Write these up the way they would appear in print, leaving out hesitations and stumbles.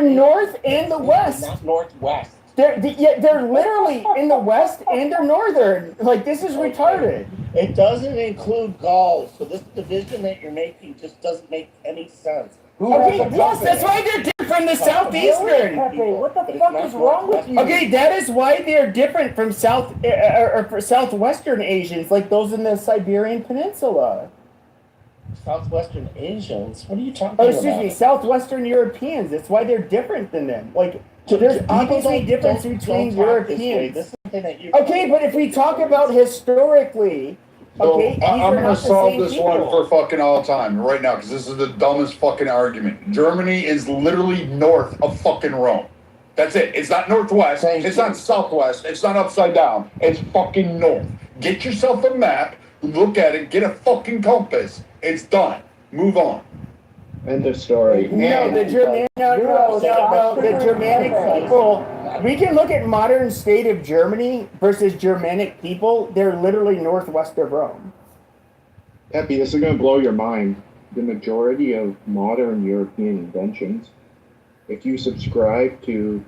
north and the west. Not northwest. They're literally in the west and they're northern. Like, this is retarded. It doesn't include Gauls, so this division that you're making just doesn't make any sense. Yes, that's why they're different from the southeastern. Pepe, what the fuck is wrong with you? Okay, that is why they're different from southwestern Asians, like those in the Siberian Peninsula. Southwestern Asians? What are you talking about? Oh, excuse me, southwestern Europeans. That's why they're different than them. Like, there's obviously difference between Europeans. Okay, but if we talk about historically, okay, I'm going to solve this one for fucking all time right now, because this is the dumbest fucking argument. Germany is literally north of fucking Rome. That's it. It's not northwest. It's not southwest. It's not upside down. It's fucking north. Get yourself a map, look at it, get a fucking compass. It's done. Move on. End of story. No, the Germanic people. We can look at modern state of Germany versus Germanic people. They're literally northwest of Rome. Pepe, this is going to blow your mind. The majority of modern European inventions, if you subscribe to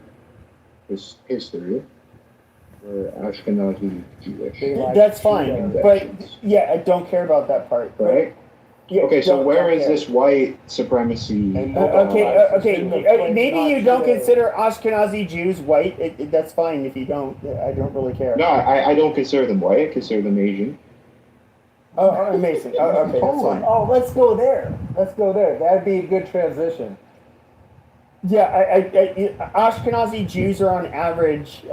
this history, were Ashkenazi Jewish. That's fine, but yeah, I don't care about that part. Right? Yeah, okay, so where is this white supremacy? Okay. Maybe you don't consider Ashkenazi Jews white. That's fine if you don't. I don't really care. No, I don't consider them white. I consider them Asian. Oh, amazing. Okay, that's fine. Oh, let's go there. That'd be a good transition. Yeah, Ashkenazi Jews are on average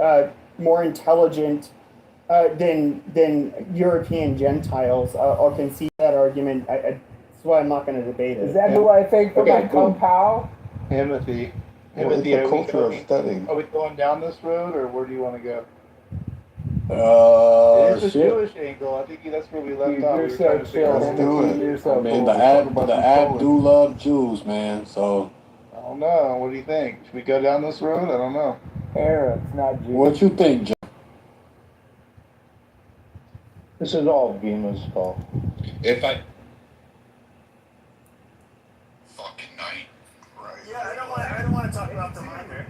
more intelligent than European Gentiles. I'll concede that argument. That's why I'm not going to debate it. Is that who I think for my Kung Pao? Timothy, What is the culture of studying? Are we going down this road, or where do you want to go? It is a Jewish angle. I think that's where we left off. Let's do it. I mean, the app do love Jews, man. So I don't know. What do you think? Should we go down this road? I don't know. Arabs, not Jews. what you think, John? This is all Vima's fault. If I... Fucking night. Right. Yeah, I don't want to talk about them either.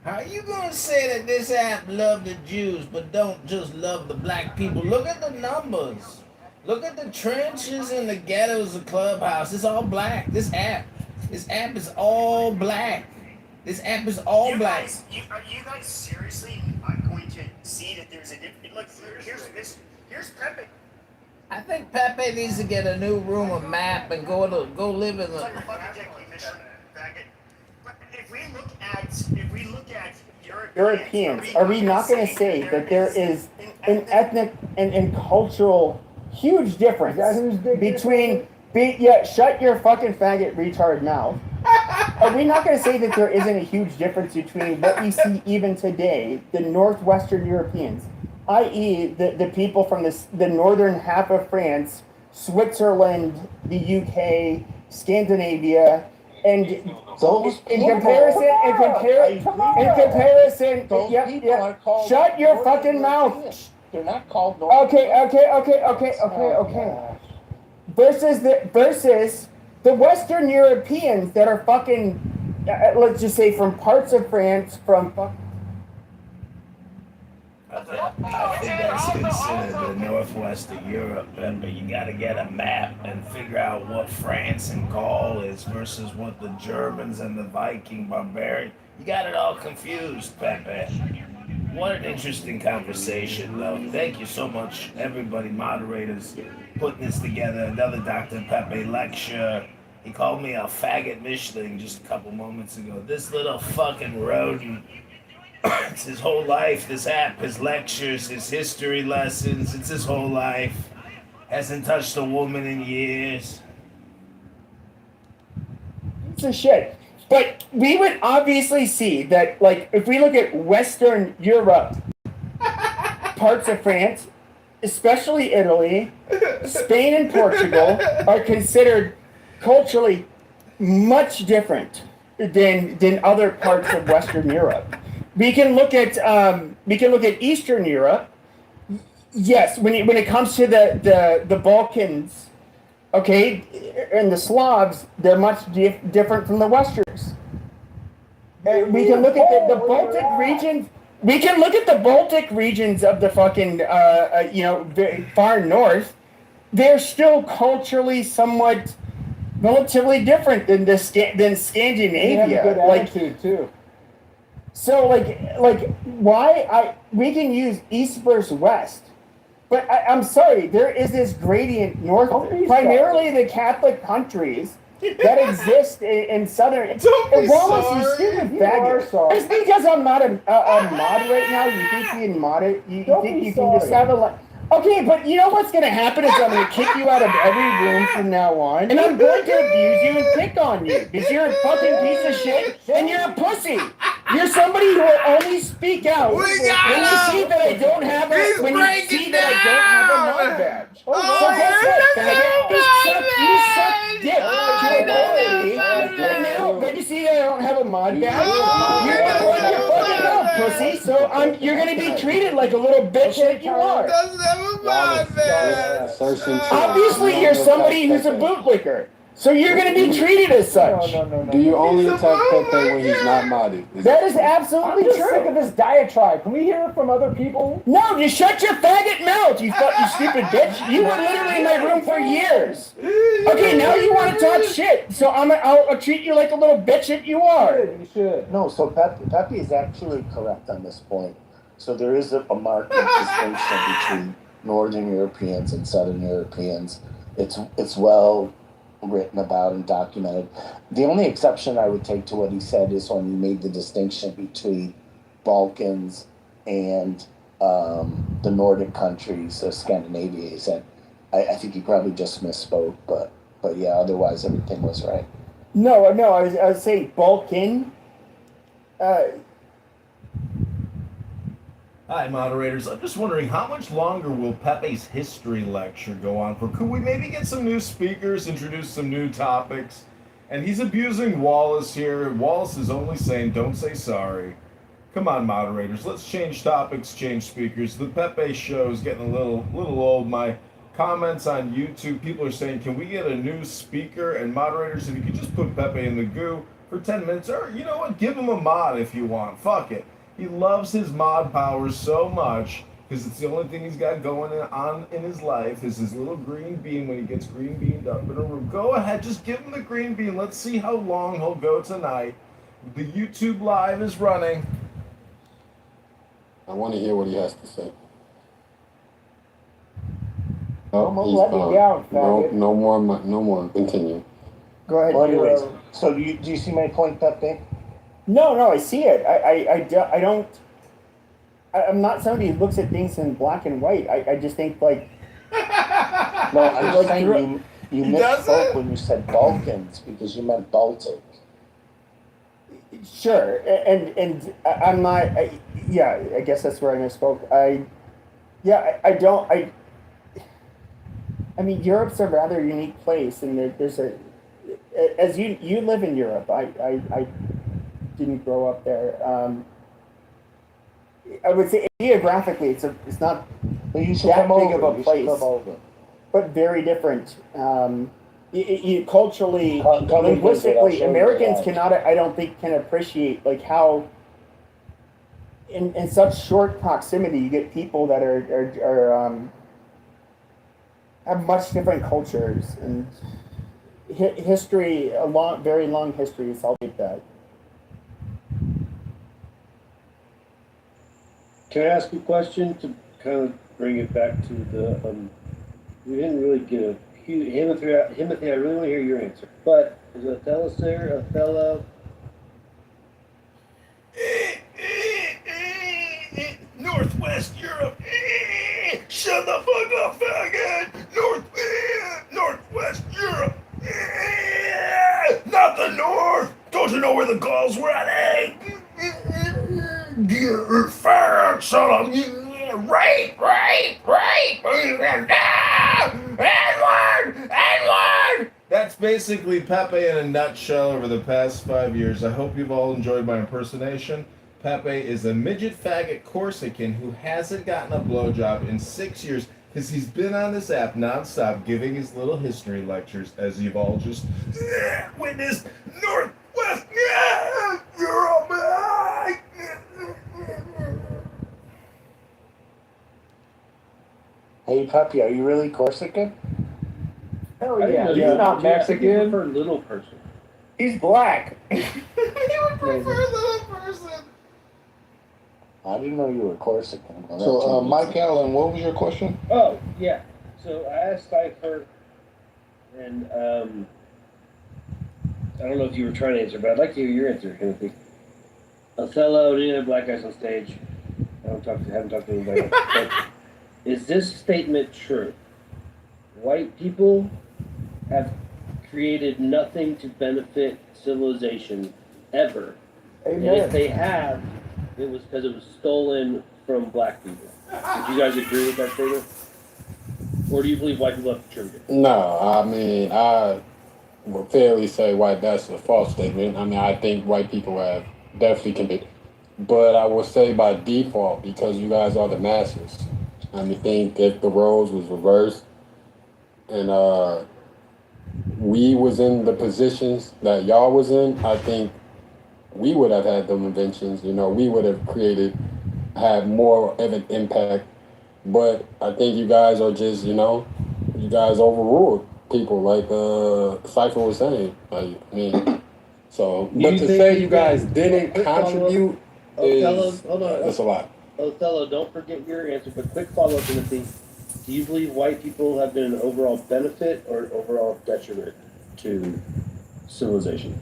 How you gonna say that this app love the Jews but don't just love the black people? Look at the numbers. Look at the trenches and the ghettos of Clubhouse. It's all black. This app is all black. This app is all black. Are you guys seriously not going to see that there's a difference? Look, here's Pepe. I think Pepe needs to get a new room, a map, and go live in the. If we look at Europeans, are we not going to say that there is an ethnic and cultural huge difference between? Shut your fucking faggot retard mouth. Are we not going to say that there isn't a huge difference between what we see even today, the northwestern Europeans, i.e. the people from the northern half of France, Switzerland, the UK, Scandinavia, and in comparison, shut your fucking mouth. They're not called Okay. Versus the Western Europeans that are fucking, let's just say from parts of France, I think that's considered the northwest of Europe, but you gotta get a map and figure out what France and Gaul is versus what the Germans and the Viking barbarian. You got it all confused, Pepe. What an interesting conversation, though. Thank you so much, everybody, moderators, putting this together. Another Dr. Pepe lecture. He called me a faggot Michelin just a couple moments ago. This little fucking rodent. It's his whole life, this app, his lectures, his history lessons. It's his whole life. Hasn't touched a woman in years. It's a shit. But we would obviously see that, like, if we look at Western Europe, parts of France, especially Italy, Spain and Portugal, are considered culturally much different than other parts of Western Europe. We can look at Eastern Europe. Yes, when it comes to the Balkans, okay, and the Slavs, they're much different from the Westerns. We can look at the Baltic regions. We can look at the Baltic regions of the fucking, far north. They're still culturally somewhat relatively different than than Scandinavia. They have a good attitude too. So why we can use east versus west, but I'm sorry, there is this gradient north, primarily the Catholic countries that exist in southern. Don't be Wallace, sorry. you stupid You faggot. are sorry. Just because I'm not a mod right now, you think you can mod it? You Don't think be you can just have a Okay, but you know what's gonna happen is I'm gonna kick you out of every room from now on, and I'm going to abuse you and pick on you because you're a fucking piece of shit and you're a pussy. You're somebody who will only speak out We when got you see him. that I don't have He's a when you breaking see that I don't have a down. mod badge. Oh, So guess what, faggot? You suck dick Oh, to a lady, no. and now when you see that I don't have a mod badge, Oh, you're gonna run your fucking mouth, pussy. So you're gonna be treated like a little bitch that you are. Doesn't have a mod badge. Obviously, you're somebody who's a bootlicker, so you're going to be treated as such. No. Do you only attack Pepe when he's not modded? That is I'm absolutely just sick of true. this diatribe. Can we hear it from other people? No, just shut your faggot mouth, you stupid bitch. You were literally in my room for years. Okay, now you want to talk shit, so I'll treat you like a little bitch that you are. You should. No, so Pepe is actually correct on this point. So there is a marked distinction between Northern Europeans and Southern Europeans. It's well written about and documented. The only exception I would take to what he said is when he made the distinction between Balkans and the Nordic countries, Scandinavia. He said, I think he probably just misspoke, but yeah, otherwise everything was right. No, I was saying Balkan. Hi, moderators. I'm just wondering, how much longer will Pepe's history lecture go on for? Could we maybe get some new speakers, introduce some new topics? And he's abusing Wallace here. Wallace is only saying, don't say sorry. Come on, moderators. Let's change topics, change speakers. The Pepe show is getting a little old. My comments on YouTube, people are saying, can we get a new speaker? And moderators, if you could just put Pepe in the goo for 10 minutes, or you know what, give him a mod if you want. Fuck it. He loves his mod powers so much because it's the only thing he's got going on in his life is his little green bean when he gets green beamed up in a room. Go ahead, just give him the green bean. Let's see how long he'll go tonight. The YouTube live is running. I want to hear what he has to say. I'm gonna he's let you gone. down, No, faggot. no more. Continue. Go ahead. Well, anyways, so do you see my point, Pepe? No, I see it. I don't. I'm not somebody who looks at things in black and white. I just think like. No, I'm just saying you misspoke when you said Balkans because you meant Baltic. Sure, and I'm not. I guess that's where I misspoke. I don't. I mean, Europe's a rather unique place, and there's a. As you live in Europe, I didn't grow up there. I would say geographically, it's not But you should that come big over. of a place, Come over. but very different. Culturally, Come and visit. I'll linguistically, show you Americans around. cannot. I don't think can appreciate like how. In such short proximity, you get people that are have much different cultures and history. Very long histories. I'll take that. Can I ask a question to kind of bring it back to the, we didn't really get a, Timothy, I really want to hear your answer. But is Othello there? Othello? Northwest Europe. Shut the fuck up, faggot. Northwest Europe. Not the North. Don't you know where the Gauls were at? You're fat son of right. N-word. That's basically Pepe in a nutshell over the past 5 years. I hope you've all enjoyed my impersonation. Pepe is a midget faggot Corsican who hasn't gotten a blowjob in 6 years because he's been on this app nonstop giving his little history lectures, as you've all just witnessed. Northwest Europe. Hey, Puppy, are you really Corsican? Hell I didn't yeah, know he's you not I think you Mexican. prefer little person. He's black. I didn't know you were Corsican. Well, So, that Mike changes Allen, what was your question? Oh, yeah. So I asked Cypher, and I don't know if you were trying to answer, but I'd like to hear your answer, Timothy. Othello, any other black guys on stage? Haven't talked to anybody else. But is this statement true? White people have created nothing to benefit civilization ever. And if Amen. they have, it was because it was stolen from black people. Would you guys agree with that statement? Or do you believe white people have contributed? No, I mean, I would fairly say that's a false statement. I mean, I think white people have definitely committed. But I would say by default, because you guys are the masses. I mean, think if the roles was reversed and we was in the positions that y'all was in, I think we would have had them inventions. You know, we would have had more of an impact. But I think you guys are just, you guys overruled people, like Cypher was saying. Like, I mean, so, Do but you to think say you you guys guys- didn't quick follow-up? contribute Othello, is hold on. that's a lot. Othello, don't forget your answer, but quick follow-up, Timothy. Do you believe white people have been an overall benefit or an overall detriment to civilization?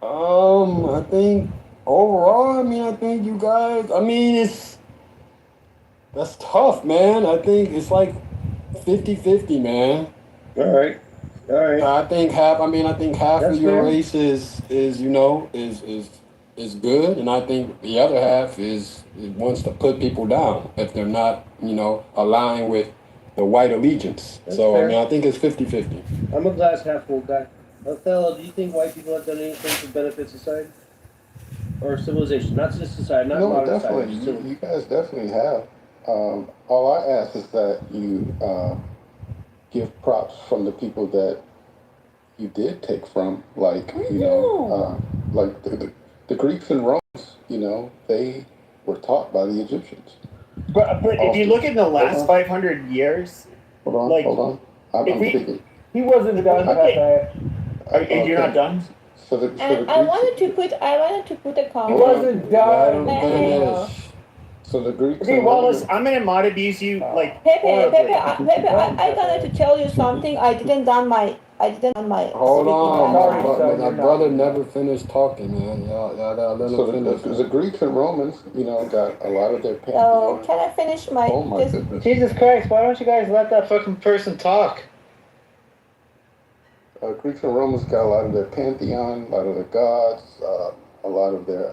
I think overall, I think you guys, that's tough, man. I think it's like 50-50, man. All right. I think half That's of your fair. race is good, and I think the other half wants to put people down if they're not, aligning with the white allegiance. That's So fair. I think it's 50-50. I'm a glass half full guy. Othello, do you think white people have done anything to benefit society? Or civilization? Not just society, not No, modern definitely. society. You guys definitely have. All I ask is that you give props from the people that you did take from, like, like the Greeks and Romans, they were taught by the Egyptians. But if you look at the last 500 years, Hold on. I'm if we- thinking. He wasn't done, Pepe. You're not done? So the And I wanted to put a He comment. wasn't done. Let him finish. So the Greeks Okay, and Wallace, Romans. I'm gonna mod abuse you like Pepe, horribly. I wanted to tell you something. I didn't done my Hold on, Sorry, my son, you're brother not. never finished talking, man. Y'all gotta let So him finish. the Greeks and Romans, got a lot of their So pantheon. can I finish my? Oh my this- goodness. Jesus Christ, why don't you guys let that fucking person talk? Greeks and Romans got a lot of their pantheon, a lot of their gods, a lot of their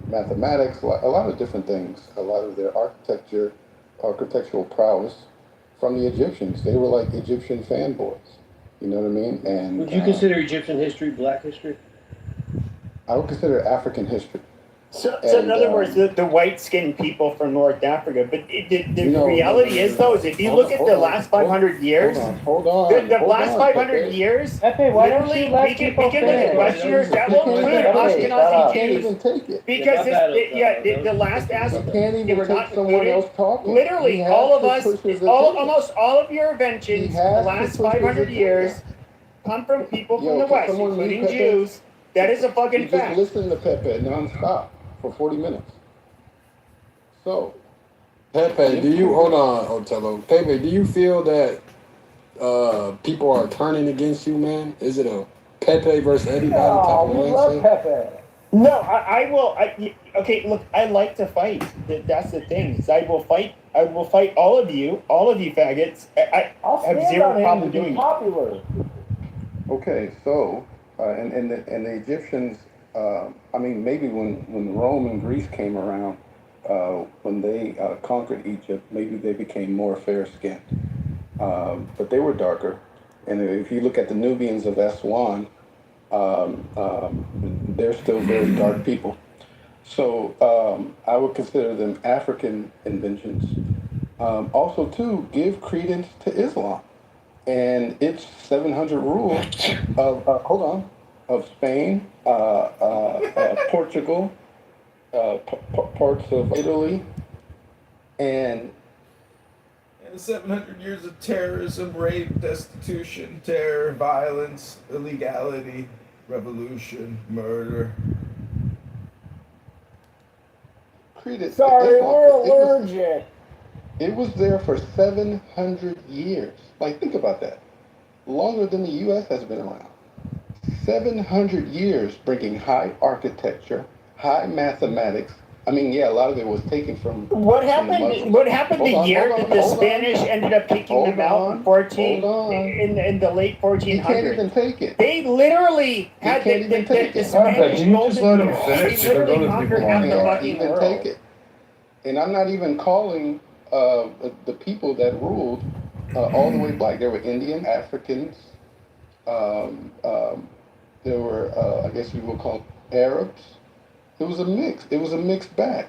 mathematics, a lot of different things, a lot of their architectural prowess from the Egyptians. They were like Egyptian fanboys. You know what I mean? And Would you consider Egyptian history black history? I would consider African history. So in other words, the white-skinned people from North Africa. But the reality is, though, is if you look at the last 500 years, Hold on. the last 500 years, Pepe, why don't literally, you let we can people look at finish? Westerners that will include Pepe, Ashkenazi Can't Jews. even take it. Because Yeah, the last You ask, can't they even were take not someone included. else talking. Literally, He has all of to us, push his agenda. almost all of your inventions He in the has to last push his 500 agenda. years come from people from Yo, the can West, someone including mute Pepe? Jews. That is a fucking You just fact. listen to Pepe nonstop for 40 minutes. So, Pepe, hold on, Otello. Pepe, do you feel that people are turning against you, man? Is it a Pepe versus everybody type Oh, of we love mindset? Pepe. No, I will. Okay, look, I like to fight. That's the thing. Is I will fight all of you faggots. I'll have stand zero on him problem to be doing it. popular. okay, so, and the Egyptians, maybe when Rome and Greece came around, when they conquered Egypt, maybe they became more fair-skinned. But they were darker. And if you look at the Nubians of Aswan, they're still very dark people. So I would consider them African inventions. Also, too, give credence to Islam and its 700 rules of Spain, Portugal, parts of Italy, and 700 years of terrorism, rape, destitution, terror, violence, illegality, revolution, murder. Sorry, we're allergic. It was there for 700 years. Like, think about that. Longer than the U.S. has been around. 700 years bringing high architecture, high mathematics. I mean, yeah, a lot of it was taken from. What happened? What happened the year that the Spanish ended up kicking them out in the late 1400s? You can't even take it. They literally had the Spanish just let them finish. They literally conquered half the fucking world. Take it. And I'm not even calling the people that ruled all the way black. There were Indian, Africans. There were, I guess you would call Arabs. It was a mix. It was a mixed bag.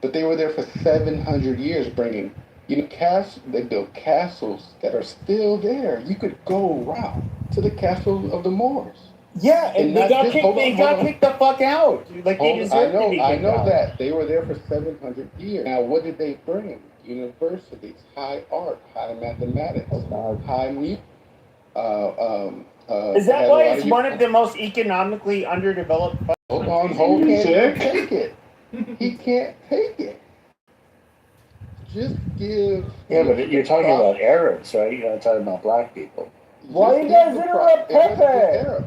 But they were there for 700 years bringing, they built castles that are still there. You could go around to the castle of the Moors. Yeah, and they got kicked the fuck out. Like they deserved to be kicked out. I know that. They were there for 700 years. Now, what did they bring? Universities, high art, high mathematics, high music. Is that why it's one of the most economically underdeveloped? Hold on, he can't take it. He can't take it. Just give. Yeah, but you're talking about Arabs, right? You're not talking about black people. Why you guys interrupt Pepe?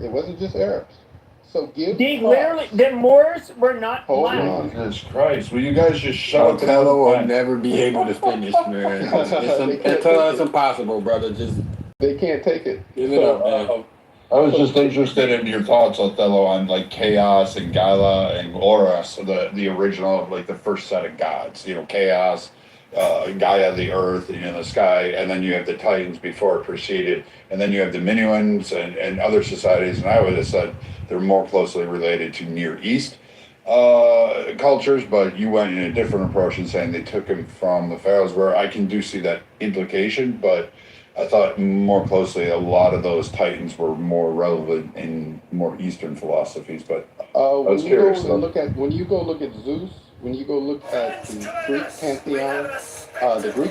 It wasn't just Arabs. So give. The Moors were not black. Jesus Christ! Will you guys just shut up? Othello will never be able to finish, man. It's impossible, brother. Just they can't take it. Give it up, man. I was just interested in your thoughts, Othello, on like Chaos and Gala and Horus, the original, like the first set of gods. Chaos, Gaia, the earth, the sky, and then you have the Titans before it proceeded, and then you have the Minuans and other societies. And I would have said they're more closely related to Near East cultures, but you went in a different approach in saying they took them from the pharaohs, where I can see that implication, but I thought more closely a lot of those titans were more relevant in more Eastern philosophies. But when you go look at Zeus, when you go look at the Greek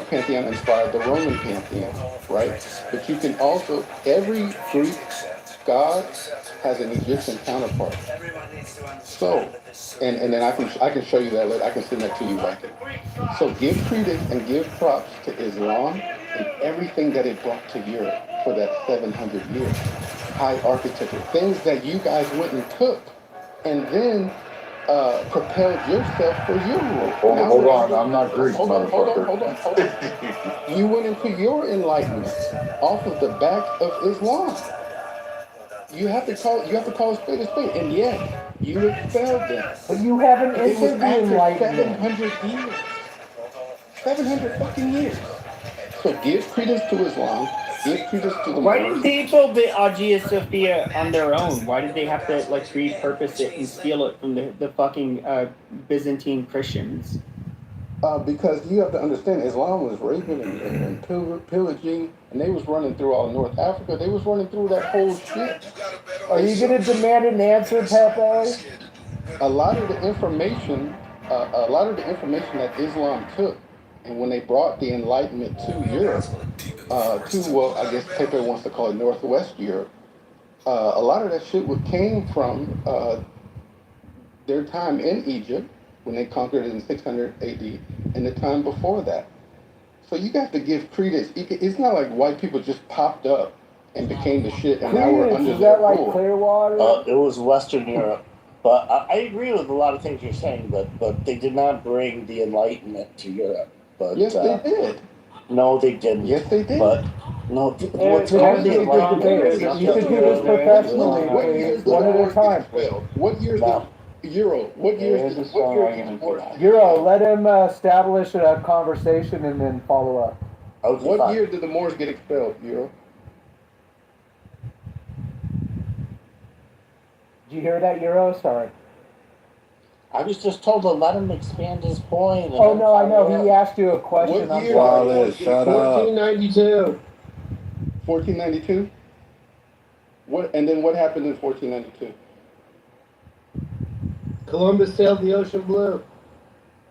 pantheon inspired the Roman pantheon, right? But you can also, every Greek god has an Egyptian counterpart. So, and then I can show you that later. I can send that to you right there. So give credence and give props to Islam and everything that it brought to Europe for that 700 years. High architecture, things that you guys went and took, and then propelled yourself for your rule. Hold on, I'm not Greek, motherfucker. Hold on. You went into your enlightenment off of the back of Islam. You have to call a spade a spade, and yet you expelled them. But you haven't entered the enlightenment. 700 years. 700 fucking years. So give credence to Islam. Give credence to the. Why didn't they build the Hagia Sophia on their own? Why did they have to repurpose it and steal it from the fucking Byzantine Christians? Because you have to understand, Islam was raping and pillaging, and they was running through all North Africa. They was running through that whole shit. Are you going to demand an answer, Pepe? A lot of the information that Islam took, and when they brought the Enlightenment to Europe, I guess Pepe wants to call it Northwest Europe, a lot of that shit came from their time in Egypt, when they conquered it in 600 AD, and the time before that. So you got to give credence. It's not like white people just popped up and became the shit, and now we're under their rule. Is that like Clearwater? It was Western Europe. But I agree with a lot of things you're saying, but they did not bring the Enlightenment to Europe. But, yes, they did. No, they didn't. Yes, they did. But no, what's wrong with the Enlightenment? You should do this professionally, one at a time. What year is the Euro? What year is this? Euro, let him establish a conversation and then follow up. Okay, what year did the Moors get expelled, Euro? Did you hear that, Euro? Sorry. I was just told to let him expand his point. Oh, no, I know. He asked you a question. What year? Shut up. 1492. 1492? And then what happened in 1492? Columbus sailed the ocean blue.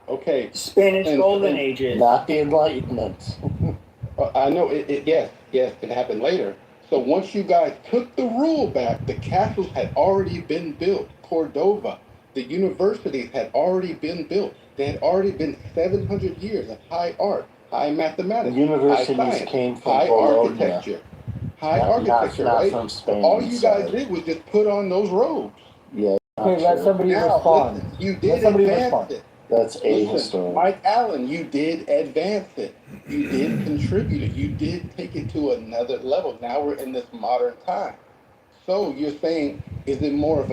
Okay, Spanish And- Golden and Ages. Not the Enlightenment. I know yes, it happened later. So once you guys took the rule back, the castles had already been built. Cordova, the universities had already been built. They had already been 700 years of high art, high mathematics, Universities high science, came from high Bologna. architecture, high Not architecture, right? from Spain. All you guys sorry. did was just put on those robes. Yeah. Okay, not let true. somebody Now, respond. listen, you Let did somebody advance respond. it. That's a Listen, historian. Mike Allen, you did advance it. You did contribute it. You did take it to another level. Now we're in this modern time. So you're saying, is it more of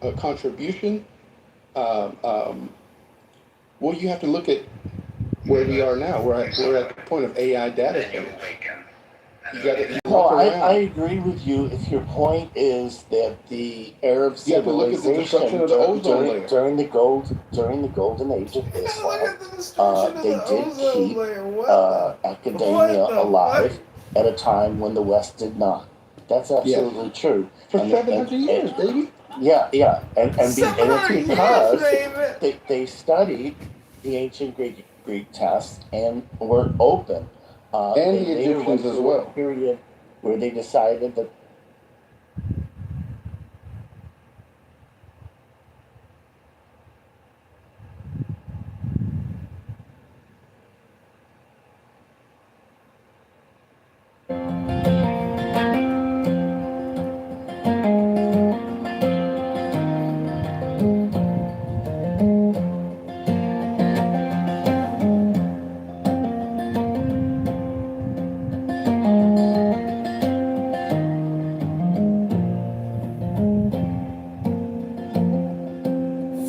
a contribution? Well, you have to look at where we are now. We're at the point of AI data centers. You got to No, look I around. agree with you if your point is that the Arab You have to look at the destruction civilization of the ozone layer. during the golden age of Islam, they did keep academia alive at a time when the West did not. That's absolutely true. For And- 700 and- years, baby. Yeah, and it's because they studied the ancient Greek texts and were open. And they the later Egyptians went as through well. a period where they decided that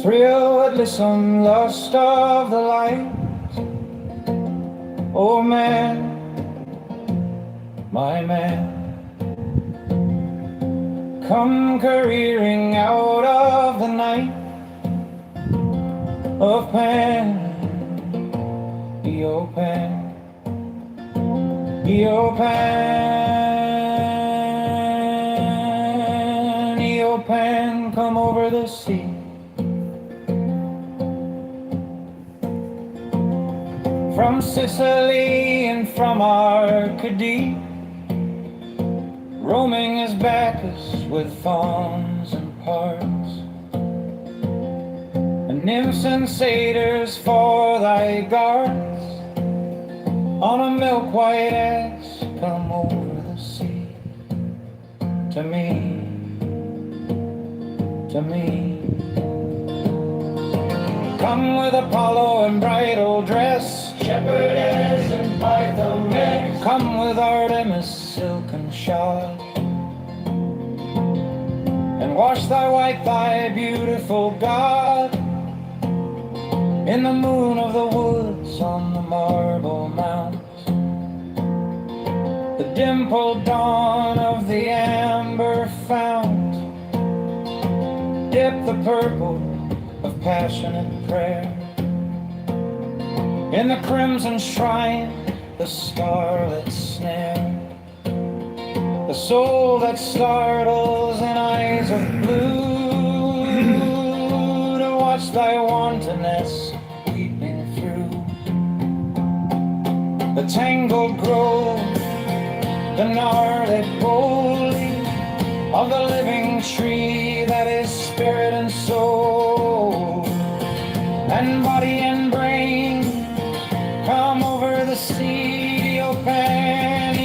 Thrillless, lust of the light. Oh man, my man, come careering out of the night of Pan, Pan, Pan, come over the sea. From Sicily and from Arcady, roaming as Bacchus with fawns and parts, and nymphs and satyrs for thy guards. On a milk-white ass, come over the sea, to me, to me. Come with Apollo and bridal dress, shepherdess and Pythoness. Come with Artemis silken shawl, and wash thy white thigh, beautiful God, in the moon of the woods on the marble mounds, the dimpled dawn of the amber fount. Dip the purple of passionate prayer in the crimson shrine, the scarlet snare, the soul that startles in eyes of blue, to watch thy wantonness weeping through the tangled grove, the gnarled bole of the living tree that is spirit and soul, and body and brain. Come over the sea, Pan,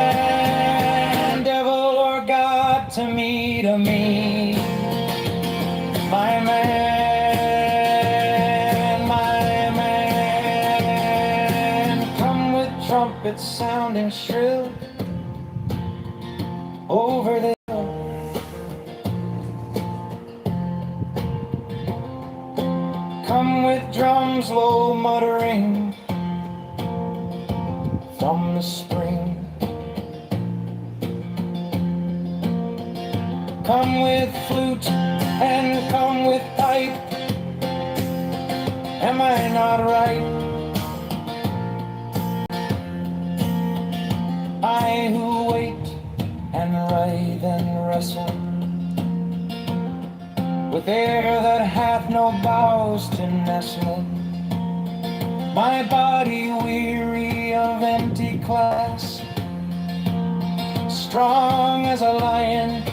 Pan, devil or God, to me, my man, come with trumpets sounding shrill over the hill. Come with drums low muttering from the spring. Come with flute and come with pipe. Am I not right? I who wait and writhe and wrestle with air that hath no boughs to nestle. My body weary of empty class, strong as a lion